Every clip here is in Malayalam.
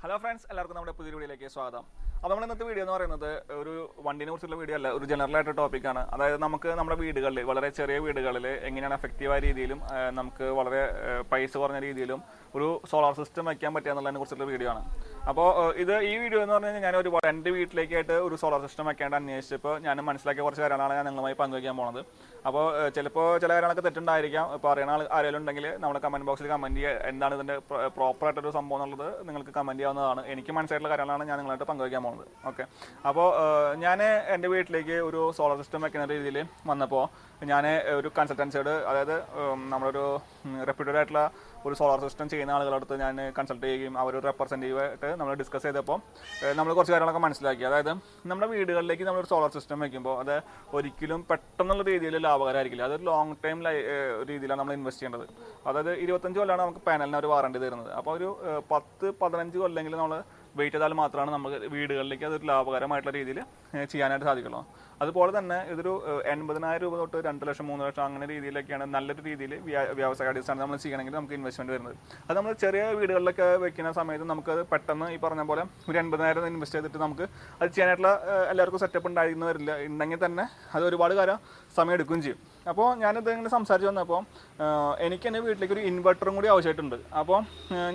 Hello friends, എല്ലാവർക്കും നമ്മുടെ പുതിയ വീഡിയോയിലേക്ക് സ്വാഗതം. അപ്പോൾ നമ്മൾ ഇന്നത്തെ വീഡിയോ എന്ന് പറയുന്നത് ഒരു വണ്ടിനെ കുറിച്ചുള്ള വീഡിയോ അല്ല, ഒരു ജനറൽ ആയിട്ട് ടോപ്പിക്കാണ്. അതായത് നമുക്ക് നമ്മുടെ വീടുകളിൽ വളരെ ചെറിയ വീടുകളിൽ എങ്ങനെയാണ് എഫക്റ്റീവായ രീതിയിലും നമുക്ക് വളരെ പൈസ കുറഞ്ഞ രീതിയിലും ഒരു സോളാർ സിസ്റ്റം വയ്ക്കാൻ പറ്റുക എന്നുള്ളതിനെ കുറിച്ചുള്ള വീഡിയോ ആണ്. അപ്പോൾ ഈ വീഡിയോ എന്ന് പറഞ്ഞു കഴിഞ്ഞാൽ ഞാൻ എൻ്റെ വീട്ടിലേക്കായിട്ട് ഒരു സോളാർ സിസ്റ്റം വെക്കേണ്ട അന്വേഷിച്ചപ്പോൾ ഞാൻ മനസ്സിലാക്കിയ കുറച്ച് കാര്യങ്ങളാണ് ഞാൻ നിങ്ങളുമായി പങ്കുവയ്ക്കാൻ പോകുന്നത്. അപ്പോൾ ചിലപ്പോൾ ചില കാര്യങ്ങളൊക്കെ തെറ്റുണ്ടായിരിക്കാം. ഇപ്പോൾ അറിയണ ആരെങ്കിലും ഉണ്ടെങ്കിൽ നമ്മുടെ കമൻറ്റ് ബോക്സിൽ കമൻറ്റ് ചെയ്യുക, എന്താണ് ഇതിൻ്റെ പ്രോപ്പറായിട്ടൊരു സംഭവം എന്നുള്ളത് നിങ്ങൾക്ക് കമൻറ്റ് ചെയ്യാവുന്നതാണ്. എനിക്ക് മനസ്സിലായിട്ടുള്ള കാര്യങ്ങളാണ് ഞാൻ നിങ്ങളായിട്ട് പങ്കുവയ്ക്കാൻ പോകുന്നത്. ഓക്കെ, അപ്പോൾ ഞാൻ എൻ്റെ വീട്ടിലേക്ക് ഒരു സോളാർ സിസ്റ്റം വെക്കുന്ന രീതിയിൽ വന്നപ്പോൾ ഞാൻ ഒരു കൺസൾട്ടൻസിയോട്, അതായത് നമ്മളൊരു റെപ്യൂട്ടഡ് ആയിട്ടുള്ള ഒരു സോളാർ സിസ്റ്റം ചെയ്യുന്ന ആളുകളടുത്ത് ഞാൻ കൺസൾട്ട് ചെയ്യുകയും അവരൊരു റെപ്രസെൻറ്റേറ്റീവായിട്ട് നമ്മൾ ഡിസ്കസ് ചെയ്തപ്പോൾ നമ്മൾ കുറച്ച് കാര്യങ്ങളൊക്കെ മനസ്സിലാക്കി. അതായത് നമ്മുടെ വീടുകളിലേക്ക് നമ്മളൊരു സോളാർ സിസ്റ്റം വയ്ക്കുമ്പോൾ അത് ഒരിക്കലും പെട്ടെന്നുള്ള രീതിയിൽ ലാഭകരമായിരിക്കില്ല. അതൊരു ലോങ് ടൈം രീതിയിലാണ് നമ്മൾ ഇൻവെസ്റ്റ് ചെയ്യേണ്ടത്. അതായത് 25 കൊല്ലമാണ് നമുക്ക് പാനലിന് ഒരു വാറണ്ടി തരുന്നത്. അപ്പോൾ ഒരു 10-15 കൊല്ലെങ്കിലും നമ്മൾ വെയിറ്റ് ചെയ്താൽ മാത്രമാണ് നമുക്ക് വീടുകളിലേക്ക് അതൊരു ലാഭകരമായിട്ടുള്ള രീതിയിൽ ചെയ്യാനായിട്ട് സാധിക്കുള്ളൂ. അതുപോലെ തന്നെ ഇതൊരു 80,000 രൂപ തൊട്ട് 2 ലക്ഷം 3 ലക്ഷം അങ്ങനെ രീതിയിലൊക്കെയാണ് നല്ലൊരു രീതിയിൽ വ്യവസായ അടിസ്ഥാനം നമ്മൾ ചെയ്യണമെങ്കിൽ നമുക്ക് ഇൻവെസ്റ്റ്മെൻറ്റ് വരുന്നത്. അത് നമ്മൾ ചെറിയ വീടുകളിലൊക്കെ വെക്കുന്ന സമയത്ത് നമുക്കത് പെട്ടെന്ന് ഈ പറഞ്ഞ പോലെ ഒരു 80,000 ഇൻവെസ്റ്റ് ചെയ്തിട്ട് നമുക്ക് അത് ചെയ്യാനായിട്ടുള്ള എല്ലാവർക്കും സെറ്റപ്പ് ഉണ്ടായിരുന്നു വരില്ല. ഉണ്ടെങ്കിൽ തന്നെ അത് ഒരുപാട് കാലം സമയം എടുക്കുകയും ചെയ്യും. അപ്പോൾ ഞാനിത് ഇങ്ങനെ സംസാരിച്ച് വന്നപ്പോൾ എനിക്ക് എൻ്റെ വീട്ടിലേക്ക് ഒരു ഇൻവെർട്ടറും കൂടി ആവശ്യമായിട്ടുണ്ട്. അപ്പോൾ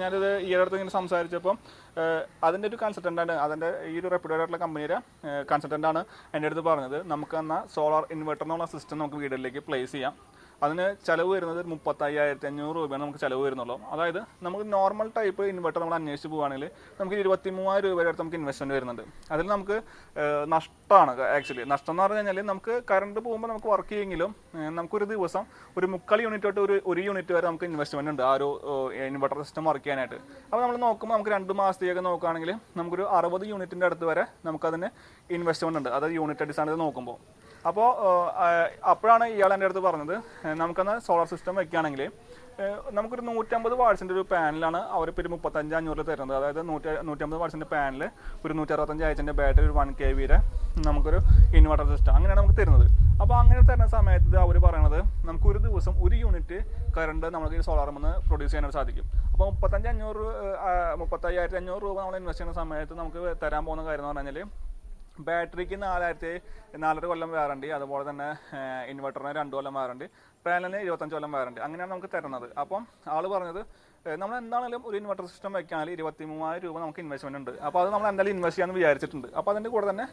ഞാനിത് ഈ അടുത്ത് ഇങ്ങനെ സംസാരിച്ചപ്പോൾ അതിൻ്റെ ഒരു കൺസൾട്ടൻ്റാണ്, അതിൻ്റെ ഈ ഒരു റെപ്യൂട്ടഡ് ആയിട്ടുള്ള കമ്പനിയുടെ കൺസൾട്ടൻ്റാണ് എൻ്റെ അടുത്ത് പറഞ്ഞത്, നമുക്ക് എന്നാൽ സോളാർ ഇൻവെർട്ടർ എന്നുള്ള സിസ്റ്റം നമുക്ക് വീടുകളിലേക്ക് പ്ലേസ് ചെയ്യാം. അതിന് ചിലവ് വരുന്നത് 35,500 രൂപയാണ് നമുക്ക് ചിലവ് വരുന്നുള്ളൂ. അതായത് നമുക്ക് നോർമൽ ടൈപ്പ് ഇൻവെർട്ടർ നമ്മൾ അന്വേഷിച്ച് പോവുകയാണെങ്കിൽ നമുക്ക് 23,000 രൂപയുടെ അടുത്ത് നമുക്ക് ഇൻവെസ്റ്റ്മെൻറ്റ് വരുന്നുണ്ട്. അതിൽ നമുക്ക് നഷ്ടമാണ്. ആക്ച്വലി നഷ്ടം എന്ന് പറഞ്ഞു കഴിഞ്ഞാൽ നമുക്ക് കറണ്ട് പോകുമ്പോൾ നമുക്ക് വർക്ക് ചെയ്യുമെങ്കിലും നമുക്കൊരു ദിവസം ഒരു 3/4 യൂണിറ്റ് തൊട്ട് ഒരു യൂണിറ്റ് വരെ നമുക്ക് ഇൻവെസ്റ്റ്മെൻറ്റ് ഉണ്ട് ആ ഒരു ഇൻവെർട്ടർ സിസ്റ്റം വർക്ക് ചെയ്യാനായിട്ട്. അപ്പോൾ നമ്മൾ നോക്കുമ്പോൾ നമുക്ക് 2 മാസത്തേക്ക് നോക്കുകയാണെങ്കിൽ നമുക്കൊരു 60 യൂണിറ്റിൻ്റെ അടുത്ത് വരെ നമുക്കതിന് ഇൻവെസ്റ്റ്മെൻറ്റ് ഉണ്ട്, അതായത് യൂണിറ്റ് അടിസ്ഥാനത്തിൽ നോക്കുമ്പോൾ. അപ്പോൾ അപ്പോഴാണ് ഇയാൾ എൻ്റെ അടുത്ത് പറഞ്ഞത്, നമുക്കെന്നാൽ സോളാർ സിസ്റ്റം വെക്കുകയാണെങ്കിൽ നമുക്കൊരു 150 വാട്ട്സിൻ്റെ ഒരു പാനലാണ് അവരിപ്പോൾ ഒരു 35,500 തരുന്നത്. അതായത് 150 വാട്ട്സിൻ്റെ പാനൽ, ഒരു 165 ആഴ്ചൻ്റെ ബാറ്ററി, ഒരു 1 kV നമുക്കൊരു ഇൻവെർട്ടർ സിസ്റ്റം അങ്ങനെയാണ് നമുക്ക് തരുന്നത്. അപ്പോൾ അങ്ങനെ തരുന്ന സമയത്ത് അവർ പറയണത് നമുക്ക് ഒരു ദിവസം 1 യൂണിറ്റ് കറണ്ട് നമുക്ക് ഈ സോളാറിൽ നിന്ന് പ്രൊഡ്യൂസ് ചെയ്യാനായിട്ട് സാധിക്കും. അപ്പോൾ 35,500 രൂപ നമ്മൾ ഇൻവെസ്റ്റ് ചെയ്യുന്ന സമയത്ത് നമുക്ക് തരാൻ പോകുന്ന കാര്യം എന്ന് പറഞ്ഞു കഴിഞ്ഞാൽ ബാറ്ററിക്ക് 4.5 കൊല്ലം വാറണ്ടി, അതുപോലെ തന്നെ ഇൻവെർട്ടറിന് 2 കൊല്ലം വാറണ്ടി, പാനലിന് 25 കൊല്ലം വാറണ്ടി, അങ്ങനെയാണ് നമുക്ക് തരുന്നത്. അപ്പം ആൾ പറഞ്ഞത് നമ്മൾ എന്താണെങ്കിലും ഒരു ഇൻവെർട്ടർ സിസ്റ്റം വെക്കുകയാണെങ്കിൽ 23,000 രൂപ നമുക്ക് ഇൻവെസ്റ്റ്മെൻറ്റ് ഉണ്ട്. അപ്പോൾ അത് നമ്മൾ എന്തായാലും ഇൻവെസ്റ്റ് ചെയ്യാമെന്ന് വിചാരിച്ചിട്ടുണ്ട്. അപ്പോൾ അതിൻ്റെ കൂടെ തന്നെ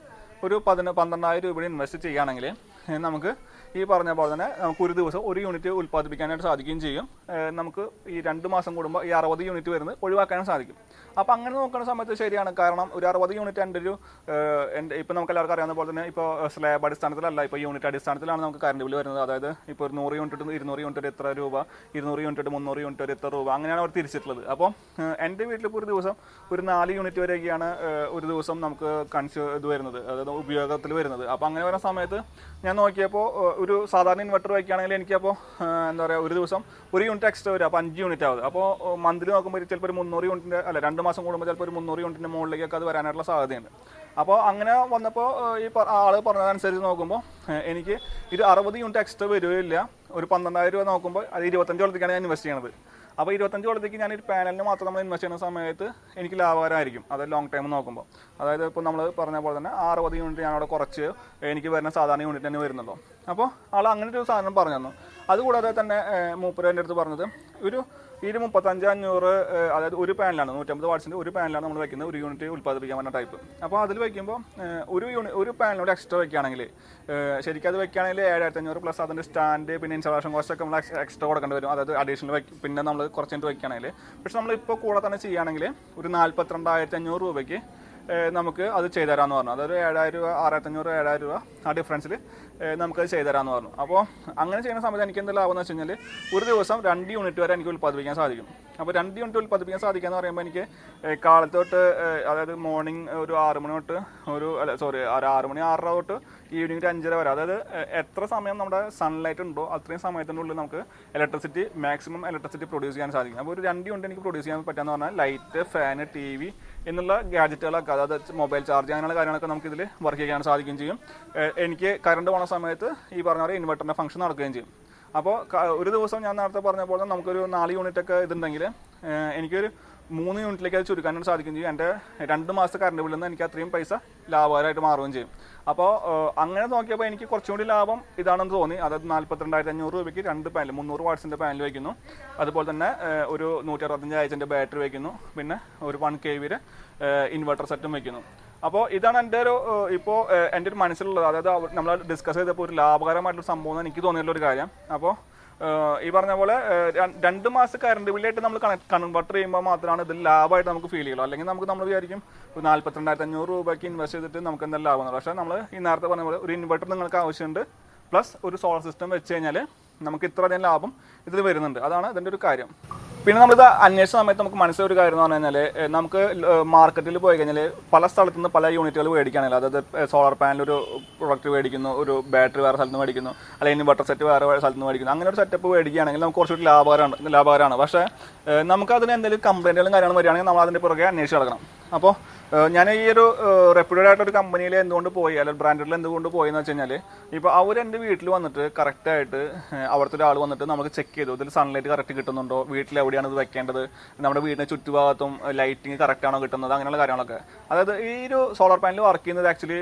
ഒരു 12,000 രൂപ ഇൻവെസ്റ്റ് ചെയ്യുകയാണെങ്കിൽ നമുക്ക് ഈ പറഞ്ഞ പോലെ തന്നെ നമുക്ക് ഒരു ദിവസം 1 യൂണിറ്റ് ഉൽപ്പാദിപ്പിക്കാനായിട്ട് സാധിക്കുകയും ചെയ്യും. നമുക്ക് ഈ 2 മാസം കൂടുമ്പോൾ ഈ 60 യൂണിറ്റ് വരുന്നത് ഒഴിവാക്കാനും സാധിക്കും. അപ്പോൾ അങ്ങനെ നോക്കുന്ന സമയത്ത് ശരിയാണ്. കാരണം ഒരു 60 യൂണിറ്റ് ഇപ്പോൾ നമുക്ക് എല്ലാവർക്കും അറിയാവുന്ന പോലെ തന്നെ ഇപ്പോൾ സ്ലാബ് അടിസ്ഥാനത്തിലല്ല, ഇപ്പോൾ യൂണിറ്റ് അടിസ്ഥാനത്തിലാണ് നമുക്ക് കറണ്ട് ബില്ല് വരുന്നത്. അതായത് ഇപ്പോൾ ഒരു 100 യൂണിറ്റ് 200 യൂണിറ്റ് എത്ര രൂപ, 200 യൂണിറ്റ് 300 യൂണിറ്റ് എത്ര രൂപ, അങ്ങനെയാണ് അവർ തിരിച്ചിട്ടുള്ളത്. അപ്പോൾ എൻ്റെ വീട്ടിലിപ്പോൾ ഒരു ദിവസം ഒരു 4 യൂണിറ്റ് വരെയൊക്കെയാണ് ഒരു ദിവസം നമുക്ക് ഇത് വരുന്നത്, അതായത് ഉപയോഗത്തിൽ വരുന്നത്. അപ്പോൾ അങ്ങനെ വരുന്ന സമയത്ത് ഞാൻ നോക്കിയപ്പോൾ ഒരു സാധാരണ ഇൻവെർട്ടർ വയ്ക്കുകയാണെങ്കിൽ എനിക്കപ്പോൾ എന്താ പറയുക, ഒരു ദിവസം 1 യൂണിറ്റ് എക്സ്ട്രാ വരും. അപ്പോൾ 5 യൂണിറ്റ് ആവും. അപ്പോൾ മന്ത്ലി നോക്കുമ്പോൾ ചിലപ്പോൾ ഒരു 300 യൂണിറ്റിൻ്റെ 2 മാസം കൂടുമ്പോൾ ചിലപ്പോൾ ഒരു 300 യൂണിറ്റിൻ്റെ മുകളിലേക്കൊക്കെ അത് വരാനായിട്ടുള്ള സാധ്യതയുണ്ട്. അപ്പോൾ അങ്ങനെ വന്നപ്പോൾ ഈ ആൾ പറഞ്ഞതനുസരിച്ച് നോക്കുമ്പോൾ എനിക്ക് ഇത് 60 യൂണിറ്റ് എക്സ്ട്രാ വരികയില്ല. ഒരു 12,000 രൂപ നോക്കുമ്പോൾ അത് 25 കൊല്ലത്തേക്കാണ് ഞാൻ ഇൻവെസ്റ്റ് ചെയ്യണത്. അപ്പോൾ 25 കൊല്ലത്തേക്ക് ഞാനൊരു പാനലിന് മാത്രം നമ്മൾ ഇൻവെസ്റ്റ് ചെയ്യുന്ന സമയത്ത് എനിക്ക് ലാഭകരമായിരിക്കും. അത് ലോങ് ടൈം നോക്കുമ്പോൾ. അതായത് ഇപ്പോൾ നമ്മൾ പറഞ്ഞ പോലെ തന്നെ 60 യൂണിറ്റ് ഞാനവിടെ കുറച്ച് എനിക്ക് വരുന്ന സാധാരണ യൂണിറ്റ് തന്നെ വരുന്നുള്ളൂ. അപ്പോൾ ആൾ അങ്ങനെ ഒരു സാധനം പറഞ്ഞു തന്നു. അതുകൂടാതെ തന്നെ മൂപ്പര് എൻ്റെ അടുത്ത് പറഞ്ഞത് ഒരു 35,500, അതായത് ഒരു പാനലാണ് 150 വാട്ട്സിൻ്റെ ഒരു പാനലാണ് നമ്മൾ വയ്ക്കുന്നത്, 1 യൂണിറ്റ് ഉൽപ്പാദിപ്പിക്കാൻ പറ്റുന്ന ടൈപ്പ്. അപ്പോൾ അതിൽ വയ്ക്കുമ്പോൾ ഒരു പാനലോട് എക്സ്ട്രാ വയ്ക്കുകയാണെങ്കിൽ ശരിക്കും അത് വയ്ക്കുകയാണെങ്കിൽ 7,500 പ്ലസ് അതിൻ്റെ സ്റ്റാൻഡ് പിന്നെ ഇൻസ്റ്റാളേഷൻ കോസ്റ്റൊക്കെ നമ്മൾ എക്സ്ട്രാ കൊടുക്കേണ്ടി വരും. അതായത് അഡീഷണൽ പിന്നെ നമ്മൾ കുറച്ച് കഴിഞ്ഞിട്ട് വയ്ക്കുകയാണെങ്കിൽ. പക്ഷെ നമ്മളിപ്പോൾ കൂടെ തന്നെ ചെയ്യുകയാണെങ്കിൽ ഒരു 42,500 രൂപയ്ക്ക് നമുക്ക് അത് ചെയ്തു തരാമെന്ന് പറഞ്ഞു. അതൊരു 7,000 രൂപ 6,500 7,000 രൂപ ആ ഡിഫറൻസിൽ നമുക്കത് ചെയ്തു തരാമെന്ന് പറഞ്ഞു. അപ്പോൾ അങ്ങനെ ചെയ്യുന്ന സമയത്ത് എനിക്ക് എന്താ ലാഭം എന്ന് വെച്ച് കഴിഞ്ഞാൽ ഒരു ദിവസം 2 യൂണിറ്റ് വരെ എനിക്ക് ഉൽപ്പാദിപ്പിക്കാൻ സാധിക്കും. അപ്പോൾ 2 യൂണിറ്റ് ഉൽപ്പാദിപ്പിക്കാൻ സാധിക്കുക എന്ന് പറയുമ്പോൾ എനിക്ക് കാലത്തോട്ട്, അതായത് മോർണിംഗ് ഒരു 6 മണി തൊട്ട് ഒരു 6 മണി 6:30 തൊട്ട് ഈവനിങ് 5:30 വരെ, അതായത് എത്ര സമയം നമ്മുടെ സൺലൈറ്റ് ഉണ്ടോ അത്രയും സമയത്തിനുള്ളിൽ നമുക്ക് മാക്സിമം ഇലക്ട്രിസിറ്റി പ്രൊഡ്യൂസ് ചെയ്യാൻ സാധിക്കും. അപ്പോൾ ഒരു 2 യൂണിറ്റ് എനിക്ക് പ്രൊഡ്യൂസ് ചെയ്യാൻ പറ്റുകയെന്ന് പറഞ്ഞാൽ ലൈറ്റ്, ഫാന്, TV എന്നുള്ള ഗാഡ്ജറ്റുകളൊക്കെ, അതായത് മൊബൈൽ ചാർജ് അങ്ങനെയുള്ള കാര്യങ്ങളൊക്കെ നമുക്ക് ഇതിൽ വർക്ക് ചെയ്യാൻ സാധിക്കുകയും ചെയ്യും. എനിക്ക് കറണ്ട് പോകുന്ന സമയത്ത് ഈ പറഞ്ഞ പോലെ ഇൻവെർട്ടറിൻ്റെ ഫംഗ്ഷൻ നടക്കുകയും ചെയ്യും. അപ്പോൾ ഒരു ദിവസം ഞാൻ നേരത്തെ പറഞ്ഞ പോലെ നമുക്കൊരു 4 യൂണിറ്റ് ഒക്കെ ഇതുണ്ടെങ്കിൽ എനിക്കൊരു 3 യൂണിറ്റിലേക്ക് അത് ചുരുക്കാനായിട്ട് സാധിക്കുകയും ചെയ്യും. എൻ്റെ 2 മാസത്തെ കറണ്ട് ബില്ലിൽ നിന്ന് എനിക്ക് അത്രയും പൈസ ലാഭകരമായിട്ട് മാറുകയും ചെയ്യും. അപ്പോൾ അങ്ങനെ നോക്കിയപ്പോൾ എനിക്ക് കുറച്ചും കൂടി ലാഭം ഇതാണെന്ന് തോന്നി. അതായത് 42,500 രൂപയ്ക്ക് 2 പാനൽ 300 വാട്ട്സിൻ്റെ പാനൽ വയ്ക്കുന്നു. അതുപോലെ തന്നെ ഒരു 165 ആഴ്ചൻ്റെ ബാറ്ററി വയ്ക്കുന്നു. പിന്നെ ഒരു 1 kV ഇൻവെർട്ടർ സെറ്റും വയ്ക്കുന്നു. അപ്പോൾ ഇതാണ് എൻ്റെ ഇപ്പോൾ എൻ്റെ ഒരു മനസ്സിലുള്ളത്. അതായത് നമ്മൾ ഡിസ്കസ് ചെയ്തപ്പോൾ ഒരു ലാഭകരമായിട്ടുള്ള സംഭവം എനിക്ക് തോന്നിയിട്ടുള്ളൊരു കാര്യം. അപ്പോൾ ഈ പറഞ്ഞ പോലെ 2 മാസം കറണ്ട് ബില്ലായിട്ട് നമ്മൾ കൺവെർട്ടർ ചെയ്യുമ്പോൾ മാത്രമാണ് ഇതിൽ ലാഭമായിട്ട് നമുക്ക് ഫീൽ ചെയ്യുള്ളൂ. അല്ലെങ്കിൽ നമ്മൾ വിചാരിക്കും 42,500 രൂപയ്ക്ക് ഇൻവെസ്റ്റ് ചെയ്തിട്ട് നമുക്ക് എന്തായാലും ലാഭം. പക്ഷേ നമ്മൾ ഈ നേരത്തെ പറഞ്ഞ പോലെ ഒരു ഇൻവെർട്ടർ നിങ്ങൾക്ക് ആവശ്യമുണ്ട്, പ്ലസ് ഒരു സോളാർ സിസ്റ്റം വെച്ച് കഴിഞ്ഞാൽ നമുക്ക് ഇത്രയധികം ലാഭം ഇതിൽ വരുന്നുണ്ട്. അതാണ് ഇതിൻ്റെ ഒരു കാര്യം. പിന്നെ നമ്മളിത് അന്വേഷിച്ച സമയത്ത് നമുക്ക് മനസ്സിലൊരു കാര്യം എന്ന് പറഞ്ഞു കഴിഞ്ഞാൽ, നമുക്ക് മാർക്കറ്റിൽ പോയി കഴിഞ്ഞാൽ പല സ്ഥലത്തു നിന്ന് പല യൂണിറ്റുകൾ മേടിക്കുകയാണെങ്കിൽ, അതായത് സോളാർ പാനൽ ഒരു പ്രൊഡക്റ്റ് മേടിക്കുന്നു, ഒരു ബാറ്ററി വേറെ സ്ഥലത്ത് നിന്ന് മേടിക്കുന്നു, അല്ലെങ്കിൽ ഇൻവെർട്ടർ സെറ്റ് വേറെ സ്ഥലത്ത് നിന്ന് മേടിക്കുന്നു. അങ്ങനെ ഒരു സെറ്റപ്പ് മേടിക്കുകയാണെങ്കിൽ നമുക്ക് കുറച്ചുകൂടി ലാഭകരമാണ്. പക്ഷേ നമുക്ക് അതിന് എന്തെങ്കിലും കംപ്ലൈൻറ്റുകളും കാര്യങ്ങളും വരികയാണെങ്കിൽ നമ്മൾ അതിൻ്റെ പുറകെ അന്വേഷിച്ച് നടക്കണം. അപ്പോൾ ഞാൻ ഈ ഒരു റെപ്യൂട്ടഡ് ആയിട്ടൊരു കമ്പനിയിൽ എന്തുകൊണ്ട് പോയി, അല്ലെങ്കിൽ ബ്രാൻഡിൽ എന്തുകൊണ്ട് പോയി എന്ന് വെച്ച് കഴിഞ്ഞാൽ, ഇപ്പോൾ അവർ എൻ്റെ വീട്ടിൽ വന്നിട്ട് കറക്റ്റായിട്ട് അവിടുത്തെ ഒരാൾ വന്നിട്ട് നമുക്ക് ചെക്ക് ചെയ്തു ഇതിൽ സൺലൈറ്റ് കറക്റ്റ് കിട്ടുന്നുണ്ടോ, വീട്ടിൽ എവിടെയാണ് ഇത് വെക്കേണ്ടത്, നമ്മുടെ വീടിൻ്റെ ചുറ്റുഭാഗത്തും ലൈറ്റിങ് കറക്റ്റാണോ കിട്ടുന്നത്, അങ്ങനെയുള്ള കാര്യങ്ങളൊക്കെ. അതായത് ഈ ഒരു സോളാർ പാനൽ വർക്ക് ചെയ്യുന്നത് ആക്ച്വലി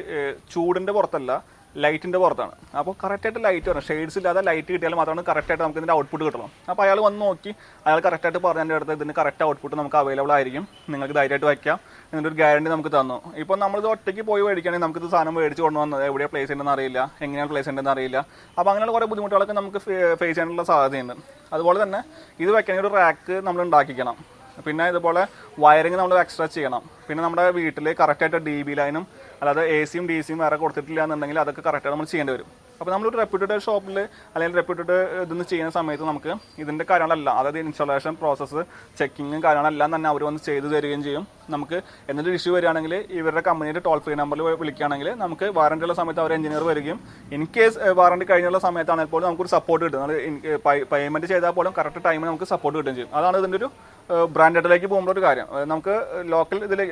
ചൂടിൻ്റെ പുറത്തല്ല, ലൈറ്റിൻ്റെ പുറത്താണ്. അപ്പോൾ കറക്റ്റായിട്ട് ലൈറ്റ് വരണം, ഷെയ്ഡ്സ് ഇല്ലാതെ ലൈറ്റ് കിട്ടിയാൽ മാത്രമാണ് കറക്റ്റായിട്ട് നമുക്ക് ഇതിൻ്റെ ഔട്ട്പുട്ട് കിട്ടണം. അപ്പോൾ അയാൾ വന്ന് നോക്കി, അയാൾ കറക്റ്റായിട്ട് പറഞ്ഞ എൻ്റെ അടുത്ത് ഇതിന് കറക്റ്റ് ഔട്ട്പുട്ട് നമുക്ക് അവൈലബിൾ ആയിരിക്കും, നിങ്ങൾക്ക് ധൈര്യമായിട്ട് വയ്ക്കാം എന്നൊരു ഗ്യാരണ്ടി നമുക്ക് തന്നു. ഇപ്പോൾ നമ്മളിത് ഒറ്റയ്ക്ക് പോയി മേടിക്കുകയാണെങ്കിൽ നമുക്കിത് സാധനം മേടിച്ച് കൊണ്ടുവന്നത് എവിടെയാണ് പ്ലേസ് ചെയ്യേണ്ടതെന്ന് അറിയില്ല, എങ്ങനെയാണ് പ്ലേസ് ചെയ്യേണ്ടതെന്ന് അറിയില്ല. അപ്പോൾ അങ്ങനെയുള്ള കുറേ ബുദ്ധിമുട്ടുകളൊക്കെ നമുക്ക് ഫേസ് ചെയ്യാനുള്ള സാധ്യതയുണ്ട്. അതുപോലെ തന്നെ ഇത് വെക്കണമെങ്കിൽ ഒരു റാക്ക് നമ്മൾ ഉണ്ടാക്കിക്കണം. പിന്നെ ഇതുപോലെ വയറിങ് നമ്മൾ എക്സ്ട്രാ ചെയ്യണം. പിന്നെ നമ്മുടെ വീട്ടിൽ കറക്റ്റായിട്ട് DB ലൈനും അല്ലാതെ AC യും DC യും വേറെ കൊടുത്തിട്ടില്ല എന്നുണ്ടെങ്കിൽ അതൊക്കെ കറക്റ്റായിട്ട് നമ്മൾ ചെയ്യേണ്ടി വരും. അപ്പോൾ നമ്മളൊരു റെപ്യൂട്ടഡ് ഷോപ്പിൽ അല്ലെങ്കിൽ റെപ്യൂട്ടഡ് ഇതൊന്ന് ചെയ്യുന്ന സമയത്ത് നമുക്ക് ഇതിൻ്റെ കാര്യങ്ങളെല്ലാം, അതായത് ഇൻസ്റ്റാളേഷൻ പ്രോസസ്സ്, ചെക്കിങ്ങും കാര്യങ്ങളെല്ലാം തന്നെ അവർ വന്ന് ചെയ്തു തരികയും ചെയ്യും. നമുക്ക് എന്തെങ്കിലും ഇഷ്യൂ വരികയാണെങ്കിൽ ഇവരുടെ കമ്പനിയുടെ ടോൾ ഫ്രീ നമ്പറിൽ വിളിക്കുകയാണെങ്കിൽ നമുക്ക് വാറണ്ടി ഉള്ള സമയത്ത് അവർ എഞ്ചിനീയർ വരികയും, ഇൻ കേസ് വാറണ്ടി കഴിഞ്ഞുള്ള സമയത്താണെങ്കിൽ പോലും നമുക്കൊരു സപ്പോർട്ട് കിട്ടും. നമ്മൾ പേയ്മെൻറ്റ് ചെയ്താൽ പോലും കറക്റ്റ് ടൈമിന് നമുക്ക് സപ്പോർട്ട് കിട്ടുകയും ചെയ്യും. അതാണ് ഇതിൻ്റെ ഒരു ബ്രാൻഡഡിലേക്ക് പോകുമ്പോൾ ഒരു കാര്യം. നമുക്ക്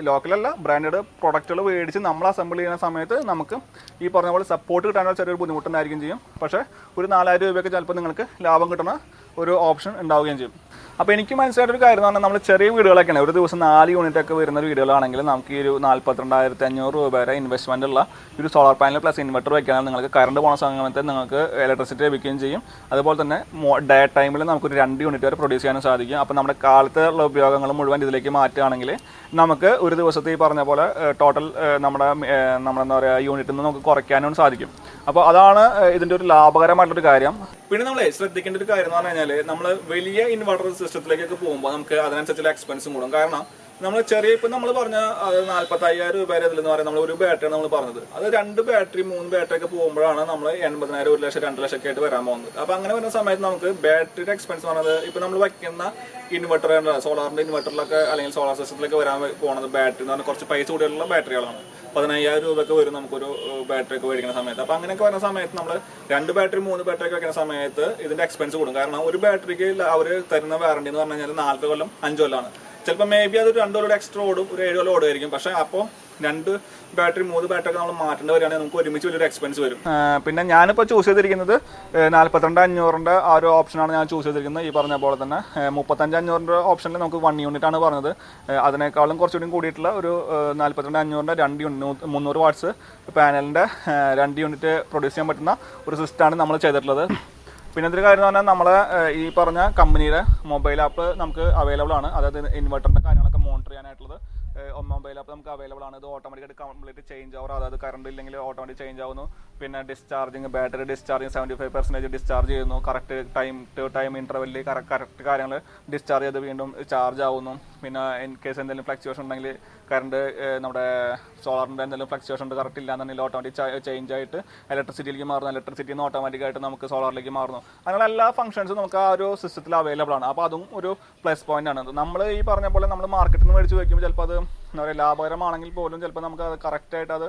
ലോക്കലല്ല ബ്രാൻഡഡ് പ്രൊഡക്റ്റുകൾ മേടിച്ച് നമ്മൾ അസംബിൾ ചെയ്യുന്ന സമയത്ത് നമുക്ക് ഈ പറഞ്ഞ പോലെ സപ്പോർട്ട് കിട്ടാനുള്ള ചെറിയൊരു ബുദ്ധിമുട്ടുണ്ടായിരിക്കും ചെയ്യും. പക്ഷേ ഒരു 4,000 രൂപയൊക്കെ ചിലപ്പോൾ നിങ്ങൾക്ക് ലാഭം കിട്ടുന്ന ഒരു ഓപ്ഷൻ ഉണ്ടാവുകയും ചെയ്യും. അപ്പോൾ എനിക്ക് മനസ്സിലായിട്ടൊരു കാര്യം എന്ന് പറഞ്ഞാൽ, നമ്മൾ ചെറിയ വീടുകളൊക്കെയാണ്, ഒരു ദിവസം 4 യൂണിറ്റൊക്കെ വരുന്ന വീടുകളാണെങ്കിൽ നമുക്ക് ഈ ഒരു 42,500 രൂപ വരെ ഇൻവെസ്റ്റ്മെൻ്റ് ഉള്ള ഒരു സോളാർ പാനൽ പ്ലസ് ഇൻവെർട്ടർ വയ്ക്കുകയാണെങ്കിൽ നിങ്ങൾക്ക് കറണ്ട് പോകുന്ന സമയത്ത് നിങ്ങൾക്ക് ഇലക്ട്രിസിറ്റി ലഭിക്കുകയും ചെയ്യും. അതുപോലെ തന്നെ ഡേ ടൈമിൽ നമുക്കൊരു 2 യൂണിറ്റ് വരെ പ്രൊഡ്യൂസ് ചെയ്യാനും സാധിക്കും. അപ്പോൾ നമ്മുടെ കാലത്തുള്ള ഉപയോഗങ്ങൾ മുഴുവൻ ഇതിലേക്ക് മാറ്റുകയാണെങ്കിൽ നമുക്ക് ഒരു ദിവസത്തെ ഈ പറഞ്ഞ പോലെ ടോട്ടൽ നമ്മളെന്താ പറയുക യൂണിറ്റിൽ നിന്ന് നമുക്ക് കുറയ്ക്കാനും സാധിക്കും. അപ്പോൾ അതാണ് ഇതിൻ്റെ ഒരു ലാഭകരമായിട്ടൊരു കാര്യം. പിന്നെ നമ്മൾ ശ്രദ്ധിക്കേണ്ട ഒരു കാര്യം എന്ന് പറഞ്ഞു കഴിഞ്ഞാൽ, നമ്മൾ വലിയ ഇൻവെർട്ടർ സിസ്റ്റത്തിലേക്കൊക്കെ പോകുമ്പോൾ നമുക്ക് അതിനനുസരിച്ചുള്ള എക്സ്പെൻസും കൂടും. കാരണം നമ്മൾ ചെറിയ ഇപ്പം നമ്മൾ പറഞ്ഞ 45,000 രൂപ വരെ ഇതിലെന്ന് പറയുന്നത് നമ്മൾ ഒരു ബാറ്ററിയാണ് നമ്മൾ പറഞ്ഞത്. അത് 2 ബാറ്ററി 3 ബാറ്ററി ഒക്കെ പോകുമ്പോഴാണ് നമ്മൾ 80,000 1 ലക്ഷം 2 ലക്ഷം ഒക്കെ ആയിട്ട് വരാൻ പോകുന്നത്. അപ്പോൾ അങ്ങനെ വരുന്ന സമയത്ത് നമുക്ക് ബാറ്ററിയുടെ എക്സ്പെൻസ് പറഞ്ഞത് ഇപ്പം നമ്മൾ വയ്ക്കുന്ന ഇൻവെർട്ടർ, സോളാറിൻ്റെ ഇൻവെർട്ടറിലൊക്കെ അല്ലെങ്കിൽ സോളാർ സിസ്റ്റത്തിലേക്ക് വരാൻ പോകുന്നത് ബാറ്ററി എന്ന് പറഞ്ഞാൽ കുറച്ച് പൈസ കൂടിയുള്ള ബാറ്ററികളാണ്. 15,000 രൂപയൊക്കെ വരും നമുക്കൊരു ബാറ്ററി ഒക്കെ മേടിക്കുന്ന സമയത്ത്. അപ്പോൾ അങ്ങനെയൊക്കെ വരുന്ന സമയത്ത് നമ്മൾ 2 ബാറ്ററി 3 ബാറ്ററി ഒക്കെ വയ്ക്കുന്ന സമയത്ത് ഇതിൻ്റെ എക്സ്പെൻസ് കൂടും. കാരണം ഒരു ബാറ്ററിക്ക് അവർ തരുന്ന വാറണ്ടി എന്ന് പറഞ്ഞു കഴിഞ്ഞാൽ 4 കൊല്ലം 5 കൊല്ലമാണ്. ചിലപ്പോൾ മേ ബി അതൊരു 2 കൊല്ലം എക്സ്ട്രാ ഓടും, ഒരു 7 കൊല്ലം ഓടുമായിരിക്കും. പക്ഷേ അപ്പോൾ 2 ബാറ്ററി 3 ബാറ്ററി ഒക്കെ നമ്മൾ മാറ്റേണ്ടി വരികയാണെങ്കിൽ നമുക്ക് ഒരുമിച്ച് വലിയൊരു എക്സ്പെൻസ് വരും. പിന്നെ ഞാനിപ്പോൾ ചൂസ് ചെയ്തിരിക്കുന്നത് 42,500 ആ ഒരു ഓപ്ഷനാണ് ഞാൻ ചൂസ് ചെയ്തിരിക്കുന്നത്. ഈ പറഞ്ഞ പോലെ തന്നെ 35,500 ഓപ്ഷനിൽ നമുക്ക് 1 യൂണിറ്റ് ആണ് പറഞ്ഞത്. അതിനേക്കാളും കുറച്ചുകൂടി കൂടിയിട്ടുള്ള ഒരു 42,500 2 യൂണിറ്റ് 300 വാട്ട്സ് പാനലിൻ്റെ 2 യൂണിറ്റ് പ്രൊഡ്യൂസ് ചെയ്യാൻ പറ്റുന്ന ഒരു സിസ്റ്റമാണ് നമ്മൾ ചെയ്തിട്ടുള്ളത്. പിന്നെ എന്തൊരു കാര്യം എന്ന് പറഞ്ഞാൽ, നമ്മളെ ഈ പറഞ്ഞ കമ്പനിയുടെ മൊബൈൽ ആപ്പ് നമുക്ക് അവൈലബിൾ ആണ്. അതായത് ഇൻവെർട്ടറിൻ്റെ കാര്യങ്ങളൊക്കെ മോണിറ്റർ ചെയ്യാനായിട്ടുള്ളത് മൊബൈൽ ആപ്പ് നമുക്ക് അവൈലബിൾ ആണ്. ഇത് ഓട്ടോമാറ്റിക്കായിട്ട് കംപ്ലീറ്റ് ചേഞ്ച് ആവും. അതായത് കറണ്ട് ഇല്ലെങ്കിൽ ഓട്ടോമാറ്റിക് ചേഞ്ച് ആവുന്നു. പിന്നെ ഡിസ്ചാർജിങ്, ബാറ്ററി ഡിസ്ചാർജിങ് 75% ഡിസ്ചാർജ് ചെയ്യുന്നു. കറക്റ്റ് ടൈം ഇൻ്റർവെല്ലിൽ കറക്റ്റ് കാര്യങ്ങൾ ഡിസ്ചാർജ് ചെയ്ത് വീണ്ടും ചാർജ് ആവുന്നു. പിന്നെ ഇൻ കേസ് എന്തെങ്കിലും ഫ്ലക്ച്വേഷൻ ഉണ്ടെങ്കിൽ കറണ്ട് നമ്മുടെ സോളാറിൻ്റെ എന്തെങ്കിലും ഫ്ലക്ച്വേഷൻ ഉണ്ട് കറക്റ്റ് ഇല്ലാന്നുണ്ടെങ്കിൽ ഓട്ടോമാറ്റിക് ചേഞ്ച് ആയിട്ട് ഇലക്ട്രിസിറ്റിയിലേക്ക് മാറുന്നു. ഇലക്ട്രിസിറ്റിയിൽ നിന്ന് ഓട്ടോമാറ്റിക്കായിട്ട് നമുക്ക് സോളാറിലേക്ക് മാറുന്നു. അങ്ങനെയുള്ള എല്ലാ ഫംഗ്ഷൻസും നമുക്ക് ആ ഒരു സിസ്റ്റത്തിൽ അവൈലബിൾ ആണ്. അപ്പോൾ അതും ഒരു പ്ലസ് പോയിന്റ് ആണ്. നമ്മൾ ഈ പറഞ്ഞ പോലെ നമ്മൾ മാർക്കറ്റിൽ നിന്ന് മേടിച്ച് വയ്ക്കുമ്പോൾ ചിലപ്പോൾ അത് എന്താ പറയുക ലാഭകരമാണെങ്കിൽ പോലും ചിലപ്പോൾ നമുക്ക് അത് കറക്റ്റായിട്ട് അത്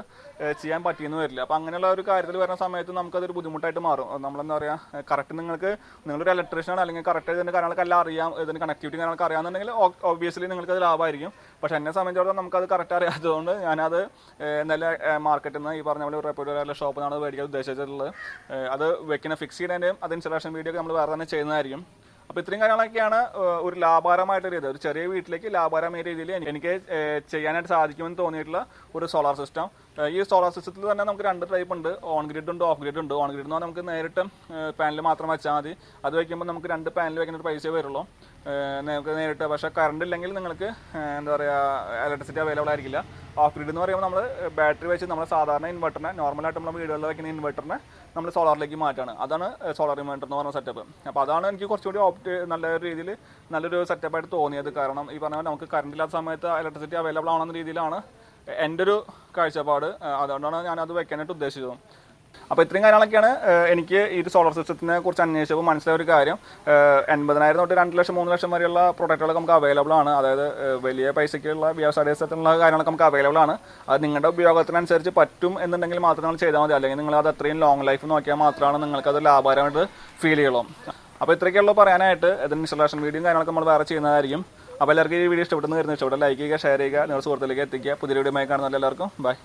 ചെയ്യാൻ പറ്റിയെന്ന് വരില്ല. അപ്പോൾ അങ്ങനെയുള്ള ഒരു കാര്യത്തിൽ വരുന്ന സമയത്ത് നമുക്കതൊരു ബുദ്ധിമുട്ടായിട്ട് മാറും. നമ്മളെന്താ പറയുക, കറക്റ്റ് നിങ്ങളൊരു ഇലക്ട്രീഷ്യൻ അല്ലെങ്കിൽ കറക്റ്റ് ഇതിൻ്റെ കാര്യങ്ങളൊക്കെ എല്ലാം അറിയാം, ഇതിന് കണക്ടിവിറ്റി കാര്യങ്ങളൊക്കെ അറിയാമെന്നുണ്ടെങ്കിൽ ഒബ്വിയസ്ലി നിങ്ങൾക്കത് ലാഭമായിരിക്കും. പക്ഷേ എന്നെ സംബന്ധിച്ചിടത്തോളം നമുക്കത് കറക്റ്റ് അറിയാത്തതുകൊണ്ട് ഞാനത് എന്തായാലും മാർക്കറ്റിൽ നിന്ന് ഈ പറഞ്ഞ പോലെ ഒരു റെപ്യൂട്ടഡ് ഷോപ്പിൽ നിന്നാണ് മേടിക്കാൻ ഉദ്ദേശിച്ചിട്ടുള്ളത്. അത് വെക്കുന്ന ഫിക്സ് ചെയ്തതിൻ്റെയും അത് ഇൻസ്റ്റലേഷൻ വീഡിയോ ഒക്കെ നമ്മൾ വേറെ തന്നെ ചെയ്യുന്നതായിരിക്കും. അപ്പോൾ ഇത്രയും കാര്യങ്ങളൊക്കെയാണ് ഒരു ലാഭകരമായിട്ട് രീതി, ഒരു ചെറിയ വീട്ടിലേക്ക് ലാഭകരമായ രീതിയിൽ എനിക്ക് ചെയ്യാനായിട്ട് സാധിക്കുമെന്ന് തോന്നിയിട്ടുള്ള ഒരു സോളാർ സിസ്റ്റം. ഈ സോളാർ സിസ്റ്റത്തിൽ തന്നെ നമുക്ക് 2 ടൈപ്പ് ഉണ്ട്, ഓൺ ഗ്രിഡ് ഉണ്ട്, ഓഫ് ഗ്രിഡ് ഉണ്ട്. ഓൺ ഗ്രിഡ് എന്ന് പറഞ്ഞാൽ നമുക്ക് നേരിട്ട് പാനൽ മാത്രം വെച്ചാൽ മതി. അത് വയ്ക്കുമ്പോൾ നമുക്ക് 2 പാനൽ വയ്ക്കുന്ന ഒരു പൈസ വരുള്ളൂ നിങ്ങൾക്ക് നേരിട്ട്. പക്ഷേ കറണ്ട് ഇല്ലെങ്കിൽ നിങ്ങൾക്ക് എന്താ പറയുക ഇലക്ട്രിസിറ്റി അവൈലബിൾ ആയിരിക്കില്ല. ഓഫ് ഗ്രിഡ് എന്ന് പറയുമ്പോൾ നമ്മൾ ബാറ്ററി വെച്ച് നമ്മൾ സാധാരണ ഇൻവെർട്ടറിനെ നോർമലായിട്ട് നമ്മൾ വീടുകളിൽ വയ്ക്കുന്ന ഇൻവെർട്ടറിനെ നമ്മൾ സോളാറിലേക്ക് മാറ്റാണ്. അതാണ് സോളാർ ഇൻവെർട്ടർ എന്ന് പറഞ്ഞ സെറ്റപ്പ്. അപ്പോൾ അതാണ് എനിക്ക് കുറച്ചുകൂടി നല്ല രീതിയിൽ നല്ലൊരു സെറ്റപ്പായിട്ട് തോന്നിയത്. കാരണം ഈ പറഞ്ഞാൽ നമുക്ക് കറണ്ട് ഇല്ലാത്ത സമയത്ത് ഇലക്ട്രിസിറ്റി അവൈലബിൾ ആണെന്ന രീതിയിലാണ് എൻ്റെ ഒരു കാഴ്ചപ്പാട്. അതുകൊണ്ടാണ് ഞാനത് വെക്കാനായിട്ട് ഉദ്ദേശിച്ചത്. അപ്പോൾ ഇത്രയും കാര്യങ്ങളൊക്കെയാണ് എനിക്ക് ഈ ഒരു സോളാർ സിസ്റ്റത്തിനെ കുറിച്ച് അന്വേഷിച്ചപ്പോൾ മനസ്സിലായ ഒരു കാര്യം. 80,000 തൊട്ട് 2 ലക്ഷം 3 ലക്ഷം വരെയുള്ള പ്രൊഡക്റ്റുകളൊക്കെ നമുക്ക് അവൈലബിൾ ആണ്. അതായത് വലിയ പൈസയ്ക്കുള്ള വ്യവസായത്തിലുള്ള കാര്യങ്ങളൊക്കെ നമുക്ക് അവൈലബിൾ ആണ്. അത് നിങ്ങളുടെ ഉപയോഗത്തിനനുസരിച്ച് പറ്റും എന്നുണ്ടെങ്കിൽ മാത്രം നിങ്ങൾ ചെയ്താൽ മതി. അല്ലെങ്കിൽ നിങ്ങൾ അത് അത്രയും ലോങ് ലൈഫ് നോക്കിയാൽ മാത്രമാണ് നിങ്ങൾക്കത് ലാഭകരമായിട്ട് ഫീൽ ചെയ്യുള്ളൂ. അപ്പോൾ ഇത്രയൊക്കെയുള്ളൂ പറയാനായിട്ട്. ഇതിന് ഇൻസ്റ്റലേഷൻ വീഡിയോയും കാര്യങ്ങളൊക്കെ നമ്മൾ വേറെ ചെയ്യുന്നതായിരിക്കും. അപ്പോൾ എല്ലാവർക്കും ഈ വീഡിയോ ഇഷ്ടപ്പെട്ടെന്ന് വരുന്നത് ഇഷ്ടപ്പെട്ട ലൈക്ക് ചെയ്യുക, ഷെയർ ചെയ്യുക, നിങ്ങളുടെ സുഹൃത്തുക്കളിലേക്ക് എത്തിക്കുക. പുതിയ വീഡിയോ കാണുന്ന എല്ലാവർക്കും ബൈ.